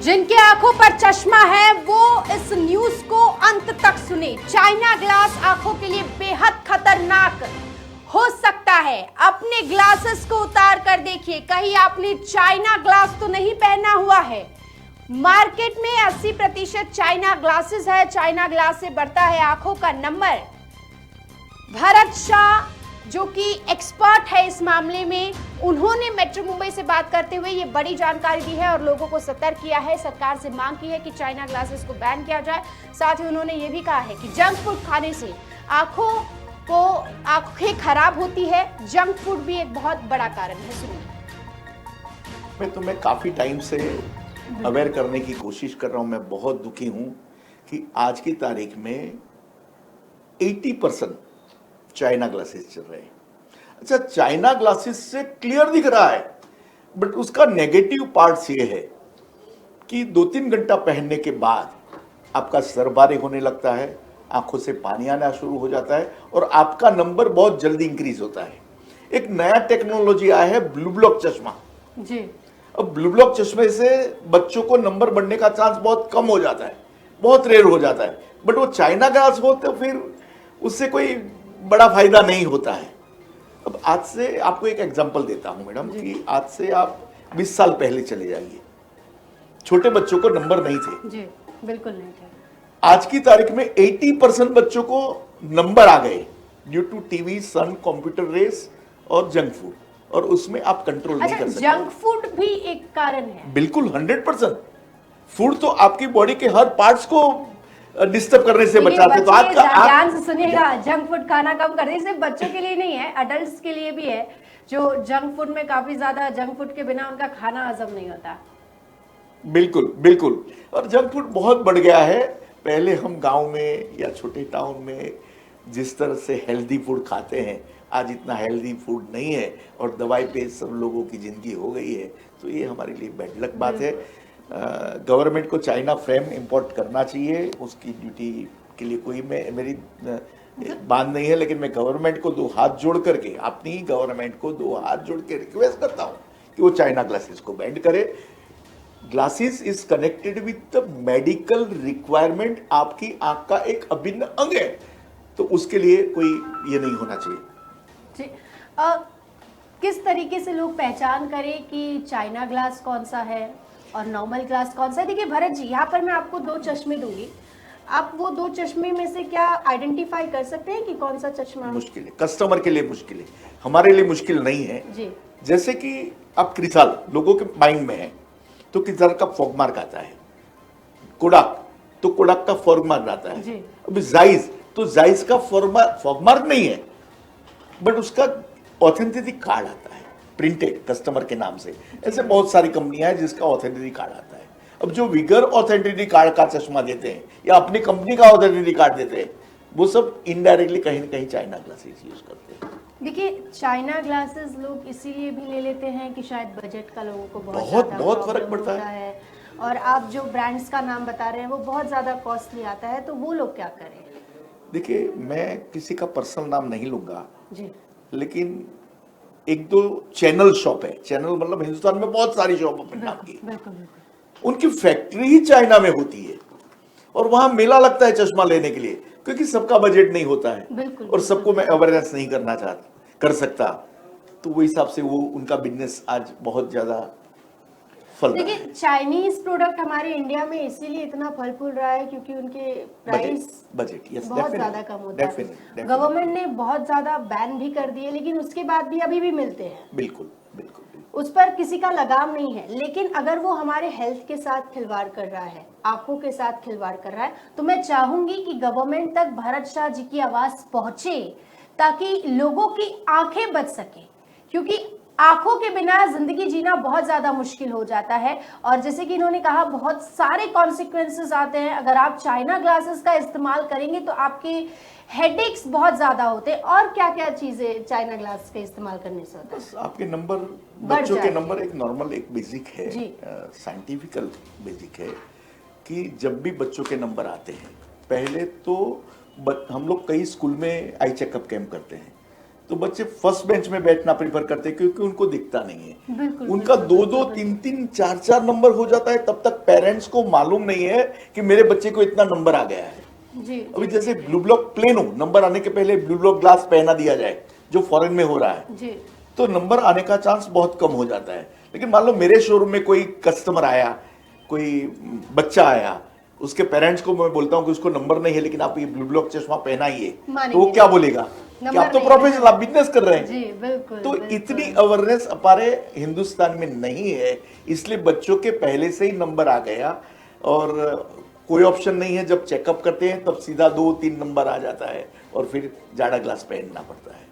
जिनके आंखों पर चश्मा है वो इस न्यूज को अंत तक सुने। चाइना ग्लास आंखों के लिए बेहद खतरनाक हो सकता है। अपने ग्लासेस को उतार कर देखिए, कहीं आपने चाइना ग्लास तो नहीं पहना हुआ है। मार्केट में 80% चाइना ग्लासेस है। चाइना ग्लास से बढ़ता है आंखों का नंबर। भरत शाह जो कि एक्सपर्ट है इस मामले में, उन्होंने मेट्रो मुंबई से बात करते हुए ये बड़ी जानकारी दी है और लोगों को सतर्क किया है। सरकार से मांग की है कि चाइना ग्लासेस को बैन किया जाए। साथ ही उन्होंने ये भी कहा है कि जंक फूड खाने से आंखें खराब होती है। जंक फूड भी एक बहुत बड़ा कारण है। सुनिए। मैं तुम्हें काफी टाइम से अवेयर करने की कोशिश कर रहा हूं। मैं बहुत दुखी हूं कि आज की तारीख में 80% चाइना ग्लासेस चल रहे हैं। अच्छा, चाइना ग्लासेस से क्लियर दिख रहा है, बट उसका नेगेटिव पार्ट्स ये है कि 2-3 घंटा पहनने के बाद आपका सर भारी होने लगता है, आंखों से पानी आना शुरू हो जाता है और आपका नंबर बहुत जल्दी इंक्रीज होता है। एक नया टेक्नोलॉजी आया है, ब्लू ब्लॉक चश्मा जी। अब ब्लू ब्लॉक चश्मे से बच्चों को नंबर बढ़ने का चांस बहुत कम हो जाता है, बहुत रेयर हो जाता है। बट वो चाइना ग्लास हो तो फिर उससे कोई बड़ा फायदा नहीं होता है। अब आज से आपको एक एग्जांपल देता हूं मैडम कि आज से आप 20 साल पहले चले जाइए, छोटे बच्चों को नंबर नहीं थे जी, बिल्कुल नहीं थे। आज की तारीख में 80% बच्चों को नंबर आ गए due to TV, sun, computer rays और जंक फूड, और उसमें आप कंट्रोल नहीं कर सकते। जंक फूड भी एक कारण है। बिल्कुल 100%। फूड तो आपकी बॉडी के हर पार्ट्स को डिस्टर्ब करने से बचाते। तो आज का ध्यान से सुनिएगा, जंक फूड खाना कम कर दे। सिर्फ बच्चों के लिए नहीं है, अडल्ट्स के लिए भी है, जो जंक फूड में काफी ज्यादा, जंक फूड के बिना उनका खाना हजम नहीं होता। बिल्कुल बिल्कुल। और जंक फूड बहुत बढ़ गया है। पहले हम गांव में या छोटे टाउन में जिस तरह से हेल्दी फूड खाते हैं, आज इतना हेल्दी फूड नहीं है और दवाई पे सब लोगों की जिंदगी हो गई है। तो ये हमारे लिए बैड लक बात है। गवर्नमेंट को चाइना फ्रेम इंपोर्ट करना चाहिए, उसकी ड्यूटी के लिए कोई मेरी बात नहीं है, लेकिन मैं गवर्नमेंट को 2 हाथ जोड़ करके, अपनी गवर्नमेंट को 2 हाथ जोड़ के रिक्वेस्ट करता हूं कि वो चाइना ग्लासेस को बैन करे। Glasses is connected with the medical requirement, आपकी आंख का एक अभिन्न अंग है, तो उसके लिए कोई ये नहीं होना चाहिए जी। किस तरीके से लोग पहचान करें कि चाइना ग्लास कौन सा है और नॉर्मल ग्लास कौन सा है? देखिए भरत जी, यहाँ पर मैं आपको 2 चश्मे दूंगी, आप वो 2 चश्मे में से क्या आइडेंटिफाई कर सकते हैं कि कौन सा चश्मा? मुश्किल है, कस्टमर के लिए मुश्किल है, हमारे लिए मुश्किल नहीं है जी। जैसे कि अब क्रिसाल लोगों के माइंड में है, तो क्रिसाल का फॉग मार्क आता है। कोडाक, तो कोडाक का फॉग मार्क आता है जी। अभी जाइज, तो जाइज का फॉग मार्क नहीं है, बट उसका ऑथेंटिसिटी कार्ड आता है, प्रिंटेड कस्टमर के नाम से। ऐसे बहुत सारी कंपनियां हैं जिसका ऑथेंटिसिटी कार्ड आता है। अब जो विगर ऑथेंटिसिटी कार्ड का चश्मा देते हैं या अपनी कंपनी का ऑथेंटिसिटी कार्ड देते हैं, वो सब इनडायरेक्टली कहीं ना कहीं चाइना ग्लासेस यूज करते हैं। देखिए, चाइना ग्लासेस लोग इसीलिए भी ले लेते हैं कि शायद बजट का लोगों को बहुत फर्क पड़ता है, और आप जो ब्रांड्स का नाम बता रहे हैं वो बहुत ज्यादा कॉस्टली आता है, तो वो लोग क्या करें? देखिए, मैं किसी का पर्सनल नाम नहीं लूंगा जी, लेकिन 1-2 चैनल शॉप है, चैनल मतलब हिंदुस्तान में बहुत सारी शॉप अपने नाम की, उनकी फैक्ट्री ही चाइना में होती है और वहां मेला लगता है चश्मा लेने के लिए, क्योंकि सबका बजट नहीं होता है और सबको मैं अवेयरनेस नहीं कर सकता, तो वो हिसाब से वो उनका बिजनेस आज बहुत ज्यादा फल रहा है। देखिए, चाइनीज प्रोडक्ट हमारे इंडिया में इसीलिए इतना फल फूल रहा है क्योंकि उनके प्राइस बजट बहुत ज्यादा कम होता है। गवर्नमेंट ने बहुत ज्यादा बैन भी कर दिए, लेकिन उसके बाद भी अभी भी मिलते हैं। बिल्कुल बिल्कुल, उस पर किसी का लगाम नहीं है। लेकिन अगर वो हमारे हेल्थ के साथ खिलवाड़ कर रहा है, आंखों के साथ खिलवाड़ कर रहा है, तो मैं चाहूंगी कि गवर्नमेंट तक भरत शाह जी की आवाज पहुंचे ताकि लोगों की आंखें बच सके, क्योंकि आंखों के बिना जिंदगी जीना बहुत ज्यादा मुश्किल हो जाता है। और जैसे कि इन्होंने कहा, बहुत सारे कॉन्सिक्वेंसेस आते हैं। अगर आप चाइना ग्लासेस का इस्तेमाल करेंगे तो आपके हेडेक्स बहुत ज्यादा होते हैं। और क्या क्या चीजें चाइना ग्लास के इस्तेमाल करने से होता है? बस आपके नंबर, बच्चों के नंबर एक नॉर्मल, एक बेसिक है, साइंटिफिकल बेसिक है कि जब भी बच्चों के नंबर आते हैं, पहले तो हम लोग कई स्कूल में आई चेकअप कैंप करते हैं, तो बच्चे फर्स्ट बेंच में बैठना प्रीफर करते हैं क्योंकि उनको दिखता नहीं है। बिल्कुल उनका दो दो तीन तीन चार चार नंबर हो जाता है, तब तक पेरेंट्स को मालूम नहीं है कि मेरे बच्चे को इतना नंबर आ गया है। जी अभी जैसे ब्लू ब्लॉक प्लेन हो, नंबर आने के पहले ब्लू ब्लॉक ग्लास पहना दिया जाए, जो फॉरेन में हो रहा है, जी तो नंबर आने का चांस बहुत कम हो जाता है। लेकिन मान लो मेरे शोरूम में कोई कस्टमर आया, कोई बच्चा आया, उसके पेरेंट्स को मैं बोलता हूं कि उसको नंबर नहीं है लेकिन आप ये ब्लू ब्लॉक चश्मा पहनाइए, तो वो क्या बोलेगा कि आप तो प्रोफेशनल, आप बिजनेस कर रहे हैं। जी बिल्कुल। तो इतनी अवेयरनेस हमारे हिंदुस्तान में नहीं है, इसलिए बच्चों के पहले से ही नंबर आ गया और कोई ऑप्शन नहीं है। जब चेकअप करते हैं तब सीधा 2-3 नंबर आ जाता है और फिर जाड़ा ग्लास पहनना पड़ता है।